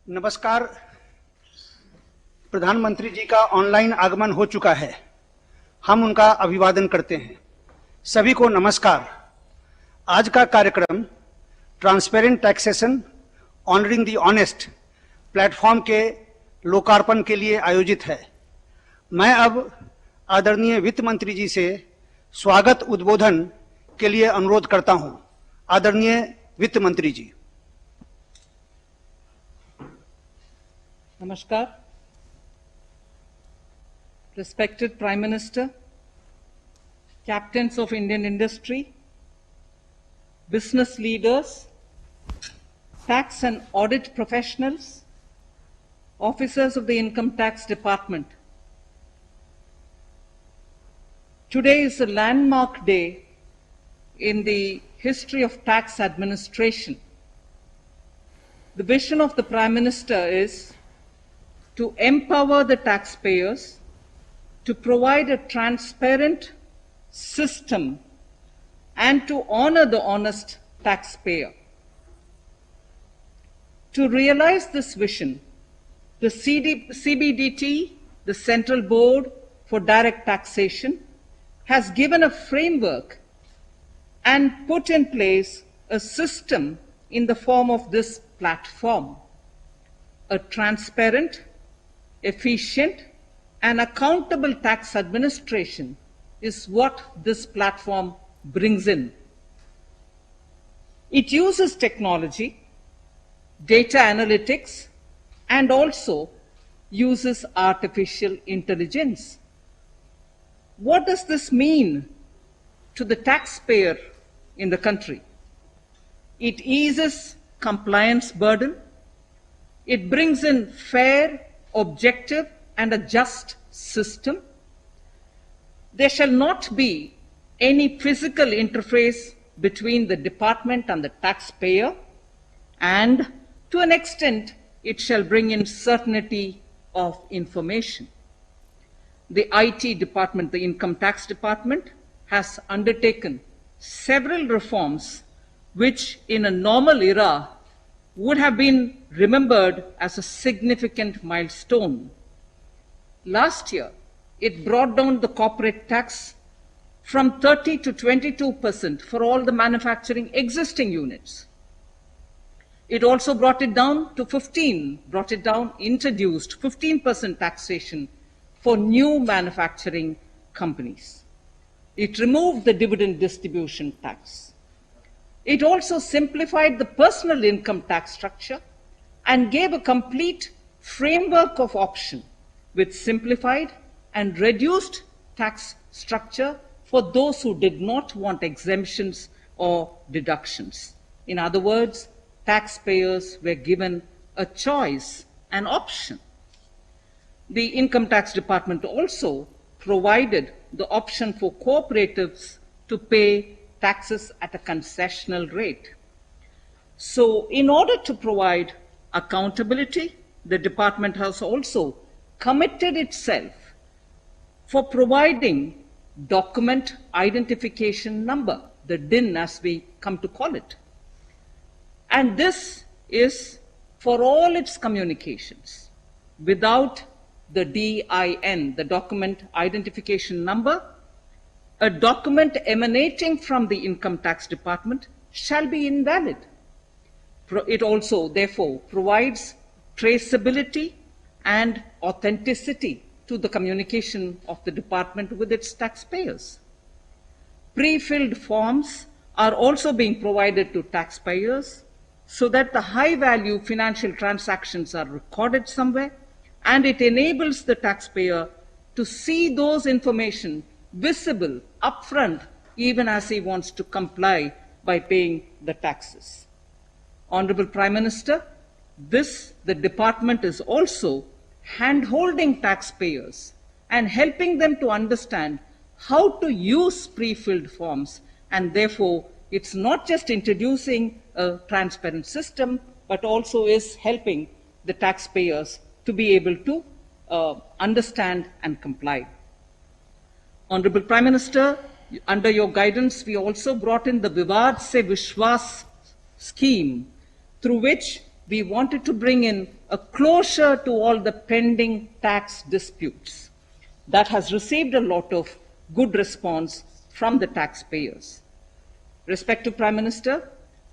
नमस्कार। प्रधानमंत्री जी का ऑनलाइन आगमन हो चुका है। हम उनका अभिवादन करते हैं। सभी को नमस्कार। आज का कार्यक्रम transparent taxation honouring the honest platform के लोकार्पण के लिए आयोजित है। मैं अब आदरणीय वित्त मंत्री जी से स्वागत उद्बोधन के लिए अनुरोध करता हूं। आदरणीय वित्त मंत्री जी। Namaskar. Respected Prime Minister, captains of Indian industry, business leaders, tax and audit professionals, officers of the Income Tax Department. Today is a landmark day in the history of tax administration. The vision of the Prime Minister is to empower the taxpayers, to provide a transparent system, and to honor the honest taxpayer. To realize this vision, the CBDT, the Central Board for Direct Taxation, has given a framework and put in place a system in the form of this platform. A transparent, efficient, and accountable tax administration is what this platform brings in. It uses technology, data analytics, and also uses artificial intelligence. What does this mean to the taxpayer in the country? It eases compliance burden. It brings in fair, objective, and a just system. There shall not be any physical interface between the department and the taxpayer, and to an extent, it shall bring in certainty of information. The IT department, the Income Tax Department, has undertaken several reforms which in a normal era would have been remembered as a significant milestone. Last year, it brought down the corporate tax from 30 to 22% for all the manufacturing existing units. It also brought it down to introduced 15% taxation for new manufacturing companies. It removed the dividend distribution tax. It also simplified the personal income tax structure and gave a complete framework of option with simplified and reduced tax structure for those who did not want exemptions or deductions. In other words, taxpayers were given a choice, an option. The Income Tax Department also provided the option for cooperatives to pay taxes at a concessional rate. So, in order to provide accountability, the department has also committed itself for providing document identification number, the DIN as we come to call it. And this is for all its communications. Without the DIN, the document identification number, a document emanating from the Income Tax Department shall be invalid. It also, therefore, provides traceability and authenticity to the communication of the department with its taxpayers. Pre-filled forms are also being provided to taxpayers so that the high-value financial transactions are recorded somewhere, and it enables the taxpayer to see those information visible upfront even as he wants to comply by paying the taxes. Honorable Prime Minister, the department is also hand-holding taxpayers and helping them to understand how to use pre-filled forms, and therefore it's not just introducing a transparent system, but also is helping the taxpayers to be able to understand and comply. Honorable Prime Minister, under your guidance, we also brought in the Vivad Se Vishwas scheme, through which we wanted to bring in a closure to all the pending tax disputes that has received a lot of good response from the taxpayers. Respected Prime Minister,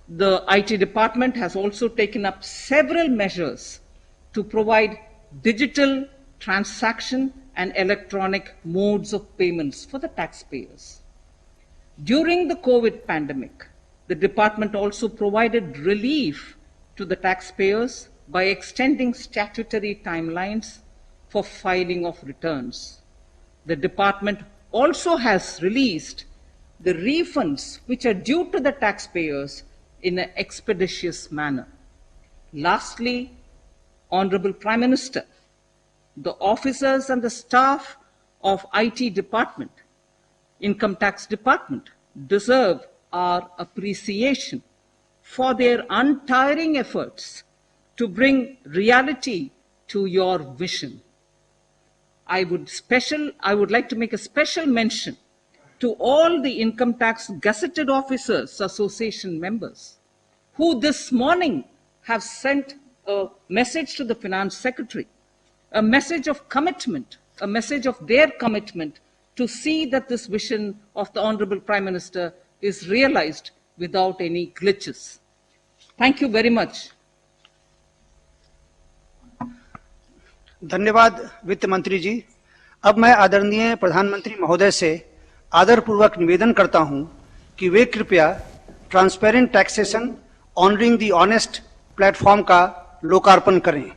the IT department has also taken up several measures to provide digital transaction and electronic modes of payments for the taxpayers. During the COVID pandemic, the department also provided relief to the taxpayers by extending statutory timelines for filing of returns. The department also has released the refunds which are due to the taxpayers in an expeditious manner. Lastly, Honorable Prime Minister, the officers and the staff of IT department, Income Tax Department, deserve our appreciation for their untiring efforts to bring reality to your vision. I would like to make a special mention to all the Income Tax Gazetted Officers Association members who this morning have sent a message to the Finance Secretary, a message of commitment, a message of their commitment to see that this vision of the Honorable Prime Minister is realized without any glitches. Thank you very much. धन्यवाद वित्त मंत्री जी। अब मैं आदरणीय प्रधानमंत्री महोदय से आदरपूर्वक निवेदन करता हूं कि वे कृपया transparent taxation honouring the honest platform का लोकार्पण करें।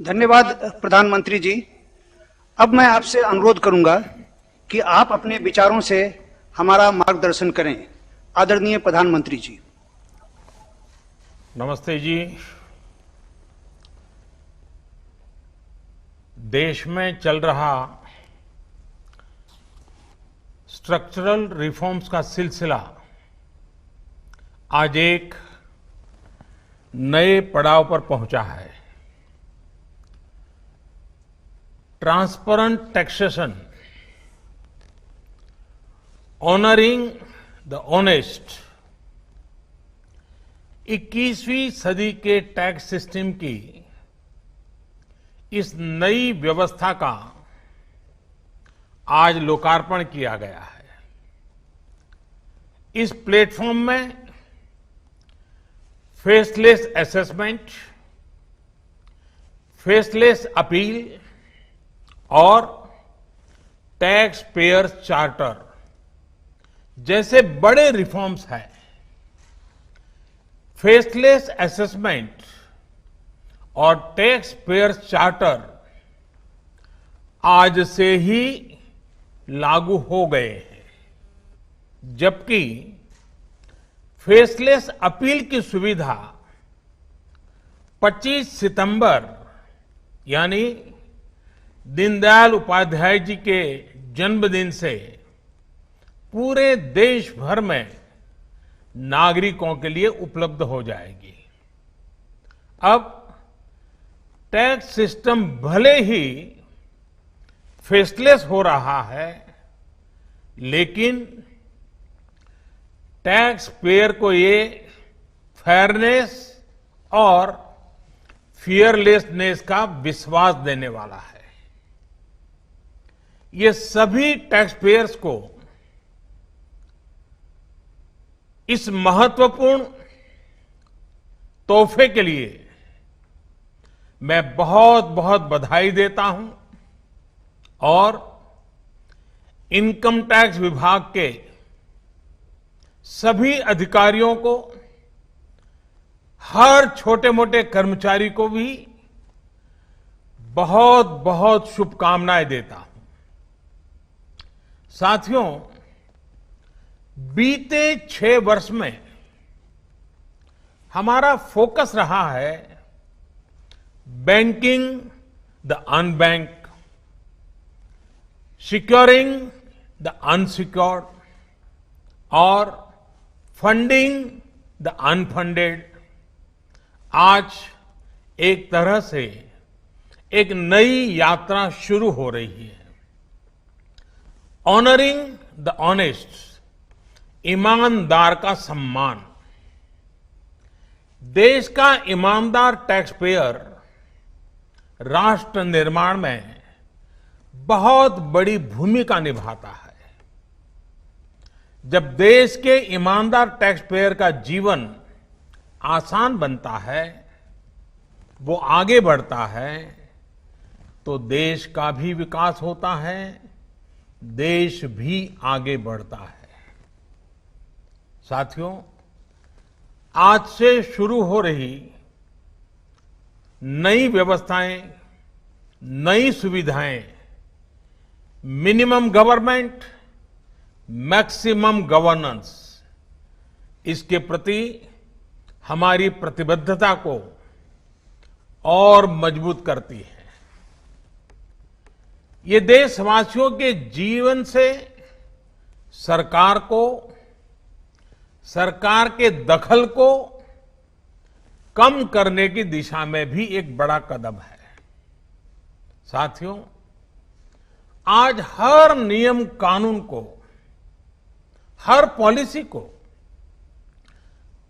धन्यवाद प्रधानमंत्री जी। अब मैं आपसे अनुरोध करूंगा कि आप अपने विचारों से हमारा मार्गदर्शन करें। आदरणीय प्रधानमंत्री जी। नमस्ते जी। देश में चल रहा स्ट्रक्चरल रिफॉर्म्स का सिलसिला आज एक नए पड़ाव पर पहुंचा है। Transparent taxation, honouring the honest, 21वीं सदी के टैक्स सिस्टम की इस नई व्यवस्था का आज लोकार्पण किया गया है। इस प्लेटफॉर्म में फेसलेस असेसमेंट, फेसलेस अपील और टैक्स पेयर चार्टर जैसे बड़े रिफॉर्म्स हैं। फेसलेस असेसमेंट और टैक्स पेयर चार्टर आज से ही लागू हो गए हैं, जबकि फेसलेस अपील की सुविधा 25 सितंबर यानी दीनदयाल उपाध्याय जी के जन्मदिन से पूरे देश भर में नागरिकों के लिए उपलब्ध हो जाएगी। अब टैक्स सिस्टम भले ही फेसलेस हो रहा है, लेकिन टैक्स पेयर को ये फेयरनेस और फियरलेसनेस का विश्वास देने वाला है। ये सभी टैक्स पेयर्स को इस महत्वपूर्ण तोहफे के लिए मैं बहुत बहुत बधाई देता हूं और इनकम टैक्स विभाग के सभी अधिकारियों को, हर छोटे मोटे कर्मचारी को भी बहुत बहुत शुभकामनाएं देता हूं। साथियों, बीते 6 वर्ष में हमारा फोकस रहा है banking the unbanked, securing the unsecured और फंडिंग द अनफंडेड। आज एक तरह से एक नई यात्रा शुरू हो रही है। ऑनरिंग द ऑनेस्ट, ईमानदार का सम्मान। देश का ईमानदार टैक्स पेयर राष्ट्र निर्माण में बहुत बड़ी भूमिका निभाता है। जब देश के ईमानदार टैक्स पेयर का जीवन आसान बनता है, वो आगे बढ़ता है, तो देश का भी विकास होता है, देश भी आगे बढ़ता है। साथियों, आज से शुरू हो रही नई व्यवस्थाएं, नई सुविधाएं, मिनिमम गवर्नमेंट, मैक्सिमम गवर्नेंस, इसके प्रति हमारी प्रतिबद्धता को और मजबूत करती है। ये देशवासियों के जीवन से सरकार को, सरकार के दखल को कम करने की दिशा में भी एक बड़ा कदम है। साथियों, आज हर नियम कानून को, हर पॉलिसी को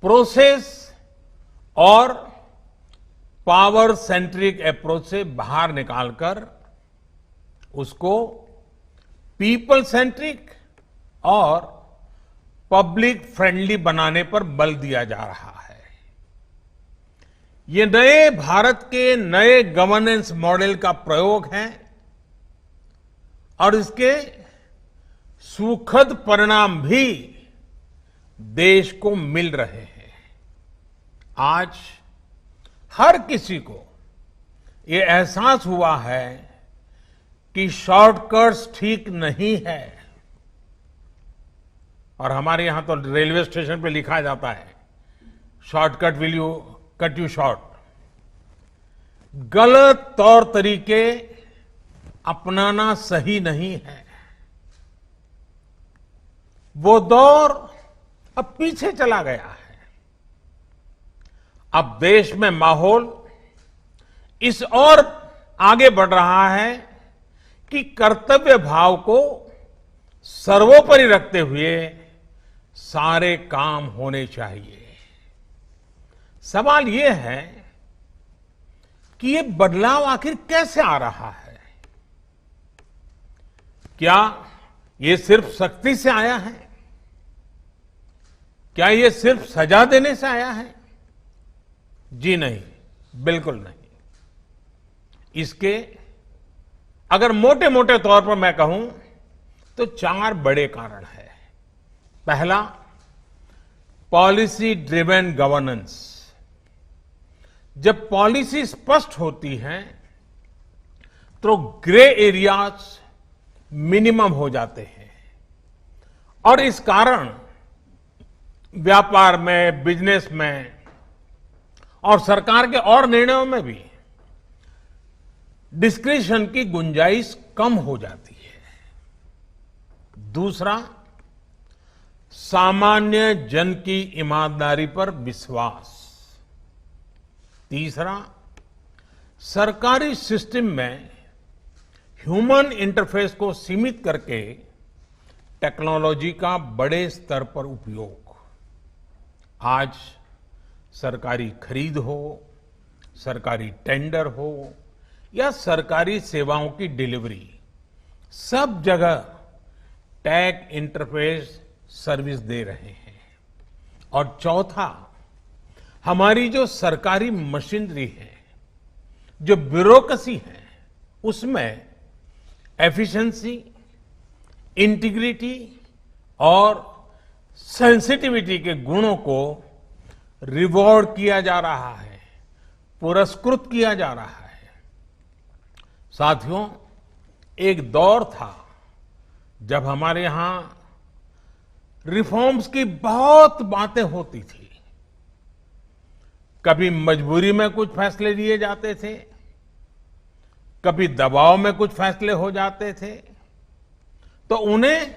प्रोसेस और पावर सेंट्रिक अप्रोच से बाहर निकालकर उसको पीपल सेंट्रिक और पब्लिक फ्रेंडली बनाने पर बल दिया जा रहा है। ये नए भारत के नए गवर्नेंस मॉडल का प्रयोग है और इसके सुखद परिणाम भी देश को मिल रहे हैं। आज हर किसी को ये एहसास हुआ है कि शॉर्टकट्स ठीक नहीं है। और हमारे यहां तो रेलवे स्टेशन पे लिखा जाता है, shortcut will you cut you short. गलत तौर तरीके अपनाना सही नहीं है। वो दौर अब पीछे चला गया है। अब देश में माहौल इस ओर आगे बढ़ रहा है कि कर्तव्य भाव को सर्वोपरि रखते हुए सारे काम होने चाहिए। सवाल यह है कि ये बदलाव आखिर कैसे आ रहा है? क्या ये सिर्फ सख्ती से आया है? क्या ये सिर्फ सजा देने से आया है? जी नहीं, बिल्कुल नहीं। इसके अगर मोटे मोटे तौर पर मैं कहूं तो 4 बड़े कारण हैं। पहला, पॉलिसी ड्रिवन गवर्नेंस। जब पॉलिसी स्पष्ट होती है तो ग्रे एरियाज मिनिमम हो जाते हैं और इस कारण व्यापार में, बिजनेस में और सरकार के और निर्णयों में भी डिस्क्रिशन की गुंजाइश कम हो जाती है। दूसरा, सामान्य जन की ईमानदारी पर विश्वास। तीसरा, सरकारी सिस्टम में ह्यूमन इंटरफेस को सीमित करके टेक्नोलॉजी का बड़े स्तर पर उपयोग। आज सरकारी खरीद हो, सरकारी टेंडर हो या सरकारी सेवाओं की डिलीवरी, सब जगह टैग इंटरफेस सर्विस दे रहे हैं। और चौथा, हमारी जो सरकारी मशीनरी है, जो ब्यूरोक्रेसी है, उसमें एफिशिएंसी, इंटीग्रिटी और सेंसिटिविटी के गुणों को रिवॉर्ड किया जा रहा है, पुरस्कृत किया जा रहा है। साथियों, एक दौर था जब हमारे यहां रिफॉर्म्स की बहुत बातें होती थी। कभी मजबूरी में कुछ फैसले लिए जाते थे, कभी दबाव में कुछ फैसले हो जाते थे, तो उन्हें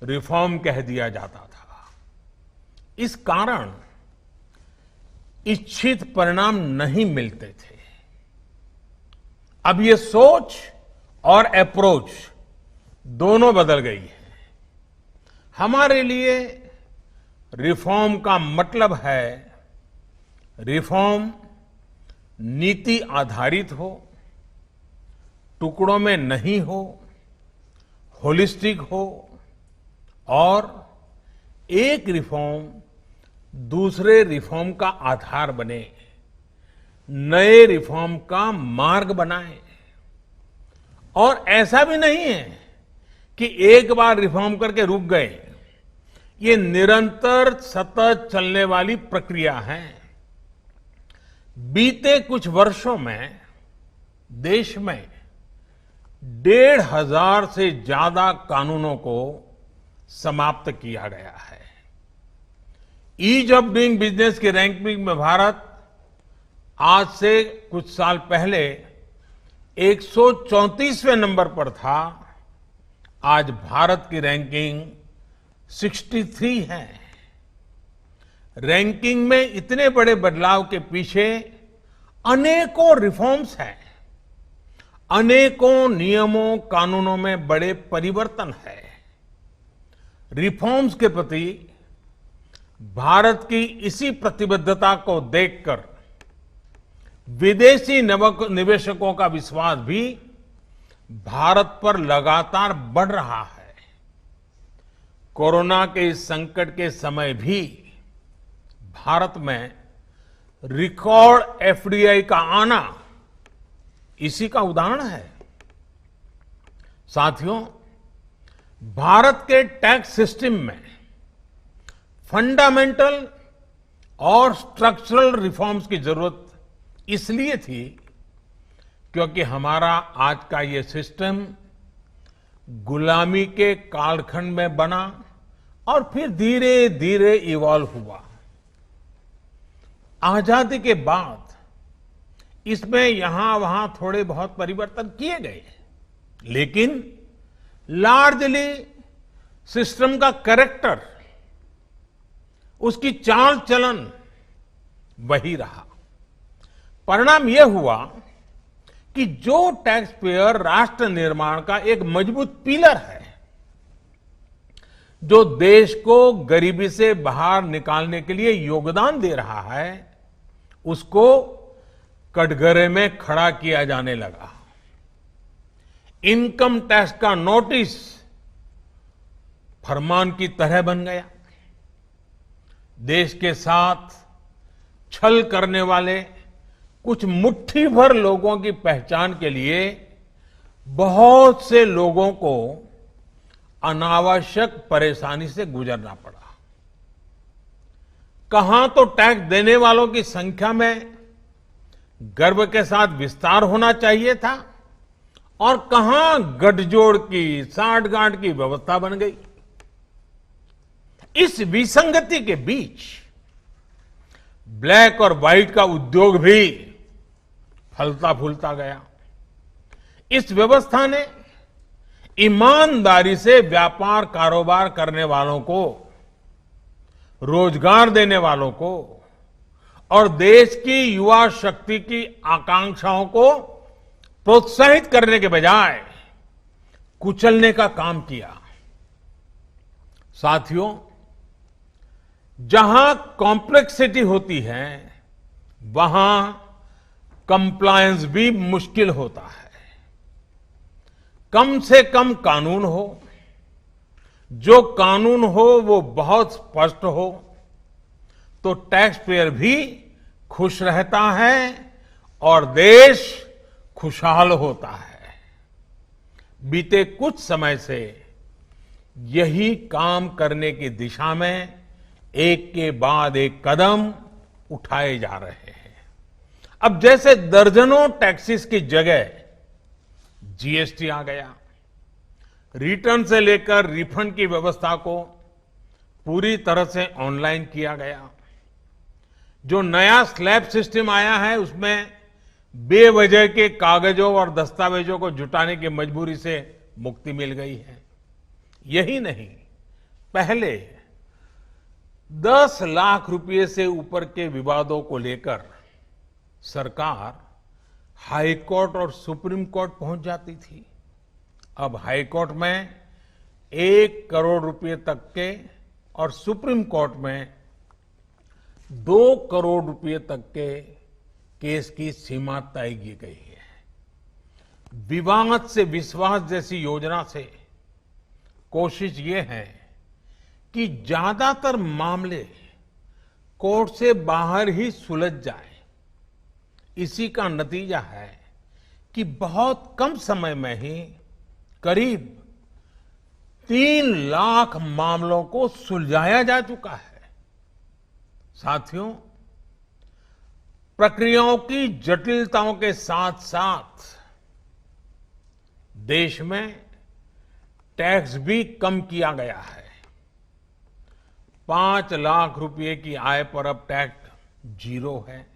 रिफॉर्म कह दिया जाता था। इस कारण इच्छित परिणाम नहीं मिलते थे। अब ये सोच और अप्रोच दोनों बदल गई है। हमारे लिए रिफॉर्म का मतलब है रिफॉर्म नीति आधारित हो, टुकड़ों में नहीं हो, होलिस्टिक हो और एक रिफॉर्म दूसरे रिफॉर्म का आधार बने, नए रिफॉर्म का मार्ग बनाए। और ऐसा भी नहीं है कि एक बार रिफॉर्म करके रुक गए। ये निरंतर सतत चलने वाली प्रक्रिया है। बीते कुछ वर्षों में देश में 1,500 से ज्यादा कानूनों को समाप्त किया गया है। ईज ऑफ डूइंग बिजनेस की रैंकिंग में भारत आज से कुछ साल पहले 134वें नंबर पर था। आज भारत की रैंकिंग 63 है। रैंकिंग में इतने बड़े बदलाव के पीछे अनेकों रिफॉर्म्स हैं, अनेकों नियमों कानूनों में बड़े परिवर्तन है। रिफॉर्म्स के प्रति भारत की इसी प्रतिबद्धता को देखकर विदेशी निवेशकों का विश्वास भी भारत पर लगातार बढ़ रहा है। कोरोना के इस संकट के समय भी भारत में रिकॉर्ड एफडीआई का आना इसी का उदाहरण है। साथियों, भारत के टैक्स सिस्टम में फंडामेंटल और स्ट्रक्चरल रिफॉर्म्स की जरूरत इसलिए थी क्योंकि हमारा आज का ये सिस्टम गुलामी के कालखंड में बना और फिर धीरे धीरे इवॉल्व हुआ। आजादी के बाद इसमें यहां वहां थोड़े बहुत परिवर्तन किए गए, लेकिन लार्जली सिस्टम का कैरेक्टर, उसकी चाल चलन वही रहा। परिणाम यह हुआ कि जो टैक्स पेयर राष्ट्र निर्माण का एक मजबूत पिलर है, जो देश को गरीबी से बाहर निकालने के लिए योगदान दे रहा है, उसको कटघरे में खड़ा किया जाने लगा। इनकम टैक्स का नोटिस फरमान की तरह बन गया। देश के साथ छल करने वाले कुछ मुट्ठी भर लोगों की पहचान के लिए बहुत से लोगों को अनावश्यक परेशानी से गुजरना पड़ा। कहां तो टैक्स देने वालों की संख्या में गर्व के साथ विस्तार होना चाहिए था और कहां गठजोड़ की, साठगांठ की व्यवस्था बन गई। इस विसंगति के बीच ब्लैक और व्हाइट का उद्योग भी फलता फूलता गया। इस व्यवस्था ने ईमानदारी से व्यापार कारोबार करने वालों को, रोजगार देने वालों को और देश की युवा शक्ति की आकांक्षाओं को प्रोत्साहित करने के बजाय कुचलने का काम किया। साथियों, जहां कॉम्प्लेक्सिटी होती है, वहां कंप्लायंस भी मुश्किल होता है। कम से कम कानून हो, जो कानून हो वो बहुत स्पष्ट हो, तो टैक्स पेयर भी खुश रहता है और देश खुशहाल होता है। बीते कुछ समय से यही काम करने की दिशा में एक के बाद एक कदम उठाए जा रहे हैं। अब जैसे दर्जनों टैक्सेस की जगह जीएसटी आ गया, रिटर्न से लेकर रिफंड की व्यवस्था को पूरी तरह से ऑनलाइन किया गया। जो नया स्लैब सिस्टम आया है उसमें बेवजह के कागजों और दस्तावेजों को जुटाने की मजबूरी से मुक्ति मिल गई है। यही नहीं, पहले 10 लाख रुपए से ऊपर के विवादों को लेकर सरकार हाई कोर्ट और सुप्रीम कोर्ट पहुंच जाती थी। अब हाई कोर्ट में 1 करोड़ रुपए तक के और सुप्रीम कोर्ट में 2 करोड़ रुपए तक के केस की सीमा तय की गई है। विवाद से विश्वास जैसी योजना से कोशिश ये है कि ज्यादातर मामले कोर्ट से बाहर ही सुलझ जाए। इसी का नतीजा है कि बहुत कम समय में ही करीब 3 लाख मामलों को सुलझाया जा चुका है। साथियों, प्रक्रियाओं की जटिलताओं के साथ साथ देश में टैक्स भी कम किया गया है। 5 लाख रुपए की आय पर अब टैक्स 0 है।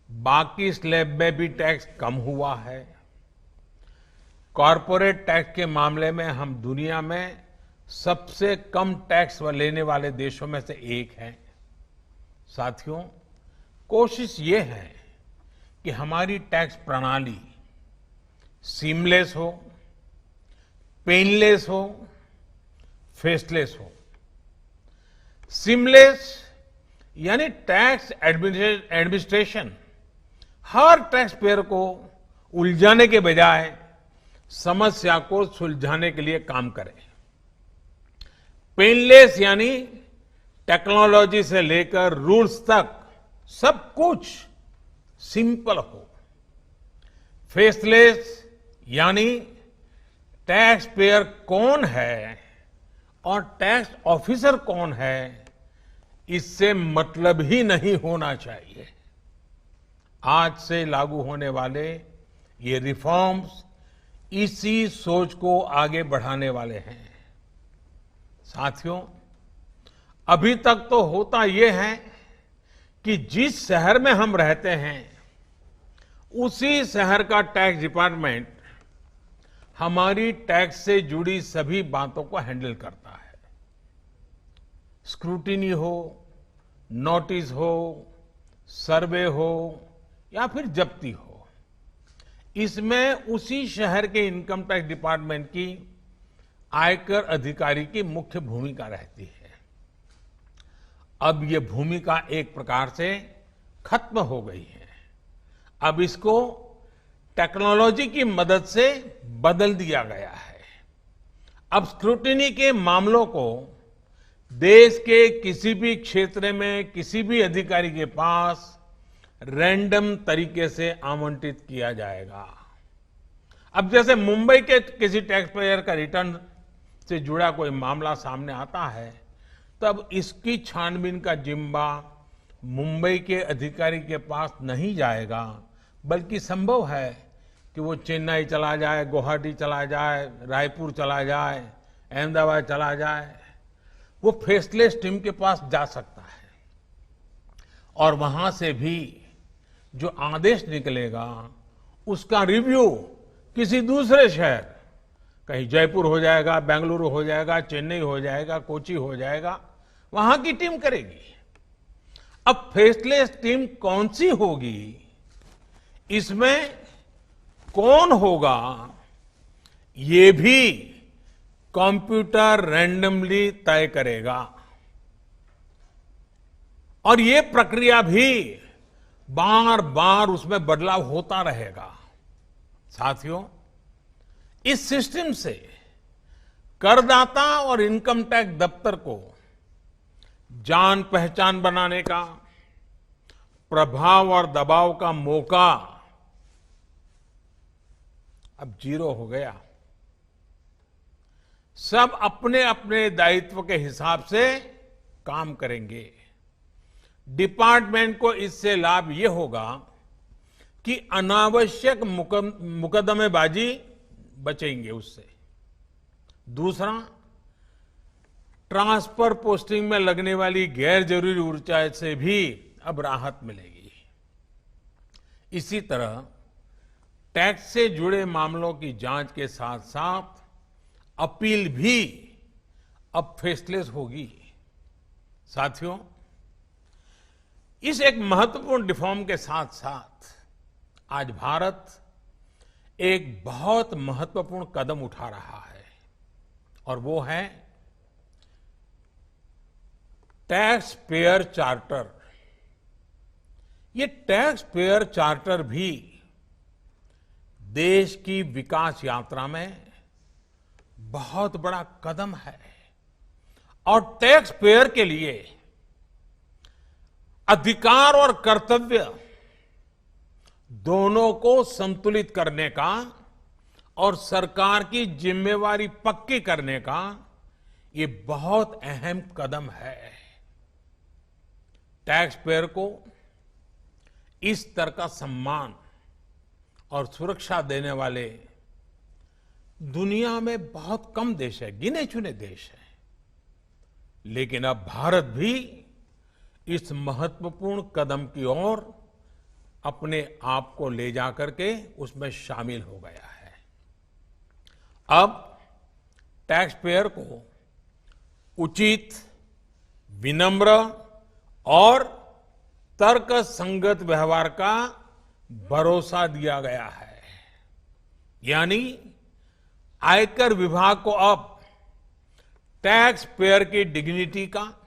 बाकी स्लैब में भी टैक्स कम हुआ है। कॉरपोरेट टैक्स के मामले में हम दुनिया में सबसे कम टैक्स लेने वाले देशों में से एक हैं। साथियों, कोशिश ये है कि हमारी टैक्स प्रणाली सीमलेस हो, पेनलेस हो, फेसलेस हो। सीमलेस यानी टैक्स एडमिनिस्ट्रेशन हर टैक्स पेयर को उलझाने के बजाय समस्या को सुलझाने के लिए काम करे। पेनलेस यानी टेक्नोलॉजी से लेकर रूल्स तक सब कुछ सिंपल हो। फेसलेस यानी टैक्स पेयर कौन है और टैक्स ऑफिसर कौन है, इससे मतलब ही नहीं होना चाहिए। आज से लागू होने वाले ये रिफॉर्म्स इसी सोच को आगे बढ़ाने वाले हैं। साथियों, अभी तक तो होता यह है कि जिस शहर में हम रहते हैं उसी शहर का टैक्स डिपार्टमेंट हमारी टैक्स से जुड़ी सभी बातों को हैंडल करता है। स्क्रूटिनी हो, नोटिस हो, सर्वे हो या फिर जब्ती हो, इसमें उसी शहर के इनकम टैक्स डिपार्टमेंट की आयकर अधिकारी की मुख्य भूमिका रहती है। अब ये भूमिका एक प्रकार से खत्म हो गई है। अब इसको टेक्नोलॉजी की मदद से बदल दिया गया है। अब स्क्रूटिनी के मामलों को देश के किसी भी क्षेत्र में किसी भी अधिकारी के पास रैंडम तरीके से आवंटित किया जाएगा। अब जैसे मुंबई के किसी टैक्स पेयर का रिटर्न से जुड़ा कोई मामला सामने आता है, तब इसकी छानबीन का जिम्मा मुंबई के अधिकारी के पास नहीं जाएगा, बल्कि संभव है कि वो चेन्नई चला जाए, गुवाहाटी चला जाए, रायपुर चला जाए, अहमदाबाद चला जाए। वो फेसलेस टीम के पास जा सकता है और वहां से भी जो आदेश निकलेगा उसका रिव्यू किसी दूसरे शहर, कहीं जयपुर हो जाएगा, बेंगलुरु हो जाएगा, चेन्नई हो जाएगा, कोची हो जाएगा, वहां की टीम करेगी। अब फेसलेस टीम कौन सी होगी, इसमें कौन होगा, ये भी कंप्यूटर रैंडमली तय करेगा। और ये प्रक्रिया भी बार बार उसमें बदलाव होता रहेगा। साथियों, इस सिस्टम से करदाता और इनकम टैक्स दफ्तर को जान पहचान बनाने का, प्रभाव और दबाव का मौका अब 0 हो गया। सब अपने अपने दायित्व के हिसाब से काम करेंगे। डिपार्टमेंट को इससे लाभ ये होगा कि अनावश्यक मुकदमेबाजी बचेंगे उससे। दूसरा, ट्रांसफर पोस्टिंग में लगने वाली गैर जरूरी ऊर्जा से भी अब राहत मिलेगी। इसी तरह टैक्स से जुड़े मामलों की जांच के साथ साथ अपील भी अब फेसलेस होगी। साथियों, इस एक महत्वपूर्ण रिफॉर्म के साथ साथ आज भारत एक बहुत महत्वपूर्ण कदम उठा रहा है और वो है टैक्स पेयर चार्टर। ये टैक्स पेयर चार्टर भी देश की विकास यात्रा में बहुत बड़ा कदम है और टैक्स पेयर के लिए अधिकार और कर्तव्य दोनों को संतुलित करने का और सरकार की जिम्मेवारी पक्की करने का ये बहुत अहम कदम है। टैक्स पेयर को इस स्तर का सम्मान और सुरक्षा देने वाले दुनिया में बहुत कम देश है, गिने चुने देश हैं। लेकिन अब भारत भी इस महत्वपूर्ण कदम की ओर अपने आप को ले जाकर के उसमें शामिल हो गया है। अब टैक्स पेयर को उचित, विनम्र और तर्क संगत व्यवहार का भरोसा दिया गया है। यानी आयकर विभाग को अब टैक्स पेयर की डिग्निटी का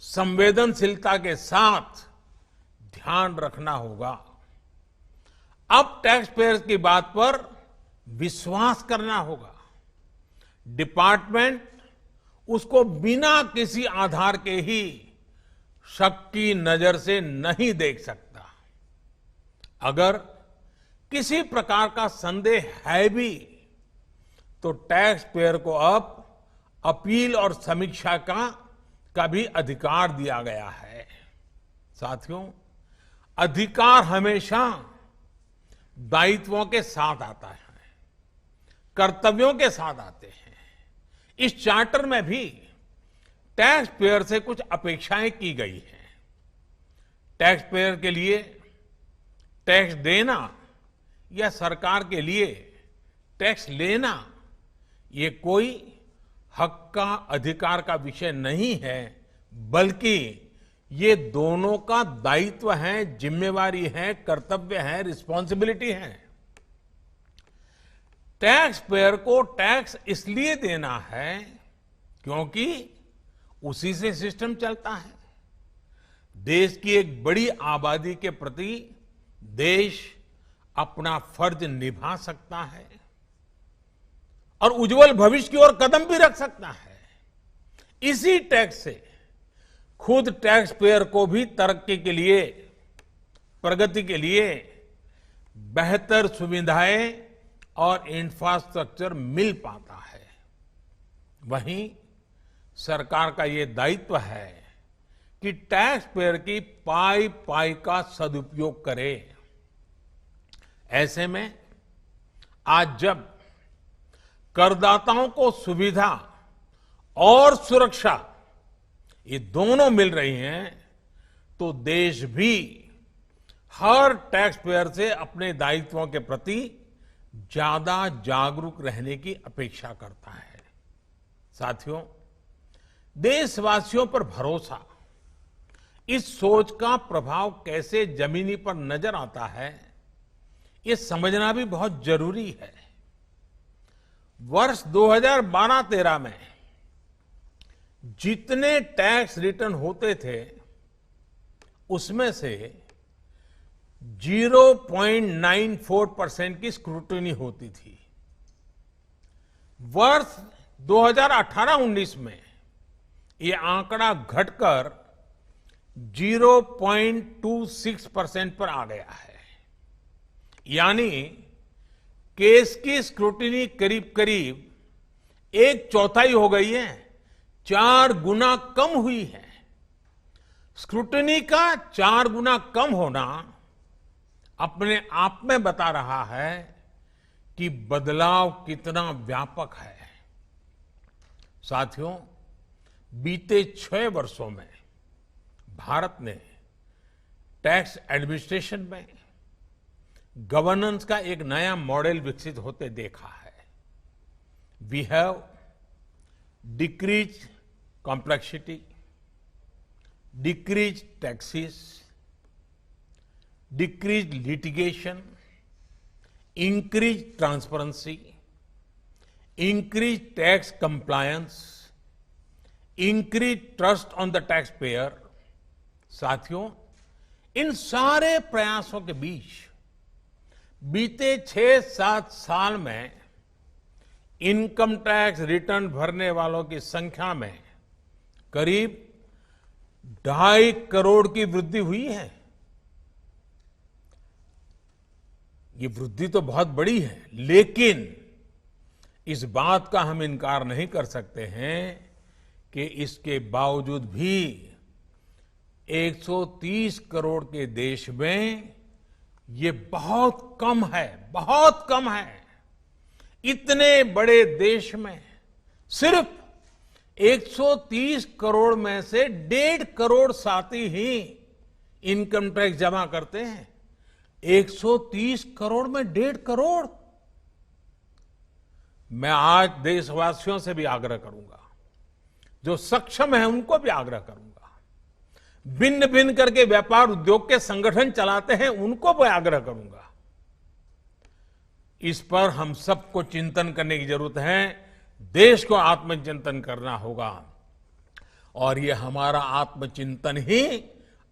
संवेदनशीलता के साथ ध्यान रखना होगा। अब टैक्स पेयर की बात पर विश्वास करना होगा। डिपार्टमेंट उसको बिना किसी आधार के ही शक की नजर से नहीं देख सकता। अगर किसी प्रकार का संदेह है भी तो टैक्स पेयर को अब अपील और समीक्षा का भी अधिकार दिया गया है। साथियों, अधिकार हमेशा दायित्वों के साथ आता है, कर्तव्यों के साथ आते हैं। इस चार्टर में भी टैक्स पेयर से कुछ अपेक्षाएं की गई हैं। टैक्स पेयर के लिए टैक्स देना या सरकार के लिए टैक्स लेना ये कोई हक का, अधिकार का विषय नहीं है, बल्कि ये दोनों का दायित्व है, जिम्मेवारी है, कर्तव्य है, रिस्पॉन्सिबिलिटी है। टैक्स पेयर को टैक्स इसलिए देना है क्योंकि उसी से सिस्टम चलता है। देश की एक बड़ी आबादी के प्रति देश अपना फर्ज निभा सकता है और उज्जवल भविष्य की ओर कदम भी रख सकता है। इसी टैक्स से खुद टैक्स पेयर को भी तरक्की के लिए, प्रगति के लिए बेहतर सुविधाएं और इंफ्रास्ट्रक्चर मिल पाता है। वहीं सरकार का ये दायित्व है कि टैक्स पेयर की पाई पाई का सदुपयोग करे। ऐसे में आज जब करदाताओं को सुविधा और सुरक्षा ये दोनों मिल रही हैं तो देश भी हर टैक्स पेयर से अपने दायित्वों के प्रति ज्यादा जागरूक रहने की अपेक्षा करता है। साथियों, देशवासियों पर भरोसा, इस सोच का प्रभाव कैसे जमीनी पर नजर आता है, ये समझना भी बहुत जरूरी है। वर्ष 2012-13 में जितने टैक्स रिटर्न होते थे उसमें से 0.94% की स्क्रूटनी होती थी। वर्ष 2018-19 में ये आंकड़ा घटकर 0.26% पर आ गया है। यानी केस की स्क्रूटनी करीब करीब 1/4 हो गई है, 4 गुना कम हुई है। स्क्रूटनी का 4 गुना कम होना अपने आप में बता रहा है कि बदलाव कितना व्यापक है। साथियों, बीते 6 वर्षों में भारत ने टैक्स एडमिनिस्ट्रेशन में गवर्नेंस का एक नया मॉडल विकसित होते देखा है। We have decrease complexity, decrease taxes, decrease litigation, increase transparency, increase tax compliance, increase trust on the taxpayer। साथियों, इन सारे प्रयासों के बीच बीते 6-7 साल में इनकम टैक्स रिटर्न भरने वालों की संख्या में करीब 2.5 करोड़ की वृद्धि हुई है। ये वृद्धि तो बहुत बड़ी है, लेकिन इस बात का हम इनकार नहीं कर सकते हैं कि इसके बावजूद भी 130 करोड़ के देश में ये बहुत कम है, बहुत कम है। इतने बड़े देश में सिर्फ 130 करोड़ में से 1.5 करोड़ साथी ही इनकम टैक्स जमा करते हैं। 130 करोड़ में 1.5 करोड़। मैं आज देशवासियों से भी आग्रह करूंगा, जो सक्षम है उनको भी आग्रह करूंगा, भिन्न भिन्न करके व्यापार उद्योग के संगठन चलाते हैं उनको भी आग्रह करूंगा। इस पर हम सबको चिंतन करने की जरूरत है, देश को आत्मचिंतन करना होगा, और ये हमारा आत्मचिंतन ही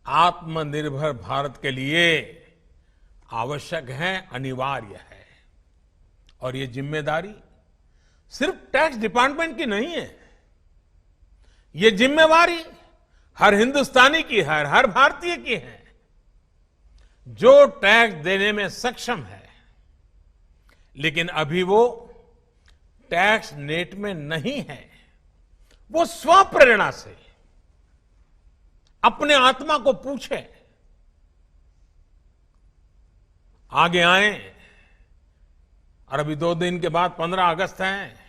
आत्मनिर्भर भारत के लिए आवश्यक है, अनिवार्य है। और ये जिम्मेदारी सिर्फ टैक्स डिपार्टमेंट की नहीं है, ये जिम्मेवारी हर हिंदुस्तानी की है, हर भारतीय की है जो टैक्स देने में सक्षम है, लेकिन अभी वो टैक्स नेट में नहीं है। वो स्वप्रेरणा से अपने आत्मा को पूछे, आगे आए। और अभी 2 दिन के बाद 15 अगस्त है।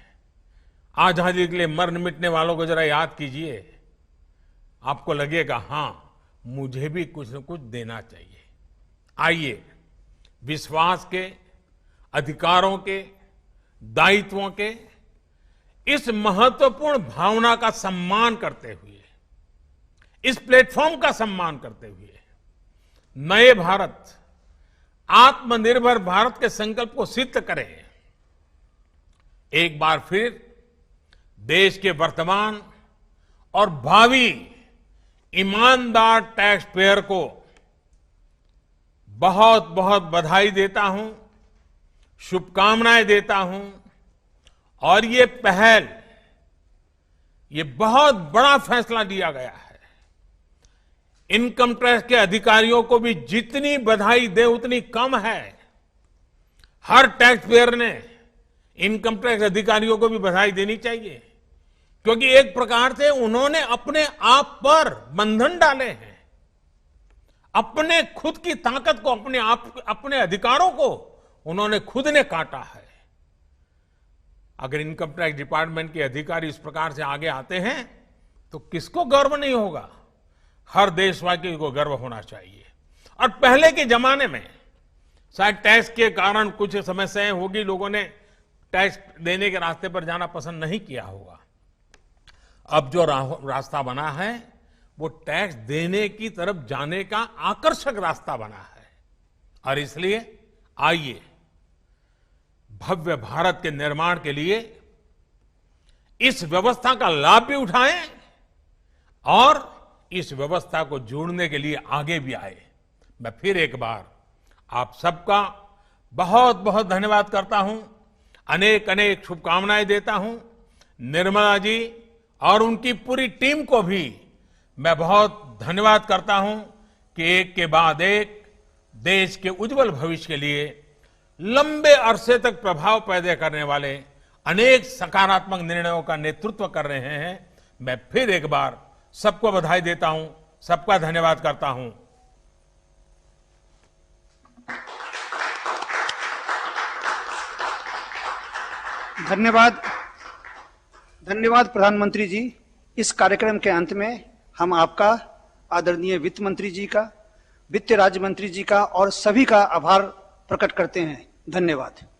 आजादी के लिए मरने मिटने वालों को जरा याद कीजिए, आपको लगेगा हां, मुझे भी कुछ न कुछ देना चाहिए। आइए, विश्वास के, अधिकारों के, दायित्वों के इस महत्वपूर्ण भावना का सम्मान करते हुए, इस प्लेटफॉर्म का सम्मान करते हुए नए भारत, आत्मनिर्भर भारत के संकल्प को सिद्ध करें। एक बार फिर देश के वर्तमान और भावी ईमानदार टैक्स पेयर को बहुत बहुत बधाई देता हूं, शुभकामनाएं देता हूं। और ये पहल, ये बहुत बड़ा फैसला लिया गया है। इनकम टैक्स के अधिकारियों को भी जितनी बधाई दे उतनी कम है। हर टैक्स पेयर ने इनकम टैक्स अधिकारियों को भी बधाई देनी चाहिए, क्योंकि एक प्रकार से उन्होंने अपने आप पर बंधन डाले हैं, अपने खुद की ताकत को, अपने अधिकारों को उन्होंने खुद ने काटा है। अगर इनकम टैक्स डिपार्टमेंट के अधिकारी इस प्रकार से आगे आते हैं तो किसको गर्व नहीं होगा? हर देशवासी को गर्व होना चाहिए। और पहले के जमाने में शायद टैक्स के कारण कुछ समस्याएं होगी, लोगों ने टैक्स देने के रास्ते पर जाना पसंद नहीं किया होगा। अब जो रास्ता बना है वो टैक्स देने की तरफ जाने का आकर्षक रास्ता बना है। और इसलिए आइए, भव्य भारत के निर्माण के लिए इस व्यवस्था का लाभ भी उठाएं और इस व्यवस्था को जोड़ने के लिए आगे भी आए। मैं फिर एक बार आप सबका बहुत बहुत धन्यवाद करता हूं, अनेक अनेक शुभकामनाएं देता हूं। निर्मला जी और उनकी पूरी टीम को भी मैं बहुत धन्यवाद करता हूं कि एक के बाद एक देश के उज्जवल भविष्य के लिए लंबे अरसे तक प्रभाव पैदा करने वाले अनेक सकारात्मक निर्णयों का नेतृत्व कर रहे हैं। मैं फिर एक बार सबको बधाई देता हूं, सबका धन्यवाद करता हूं। धन्यवाद, धन्यवाद प्रधानमंत्री जी। इस कार्यक्रम के अंत में हम आपका, आदरणीय वित्त मंत्री जी का, वित्त राज्य मंत्री जी का और सभी का आभार प्रकट करते हैं। धन्यवाद।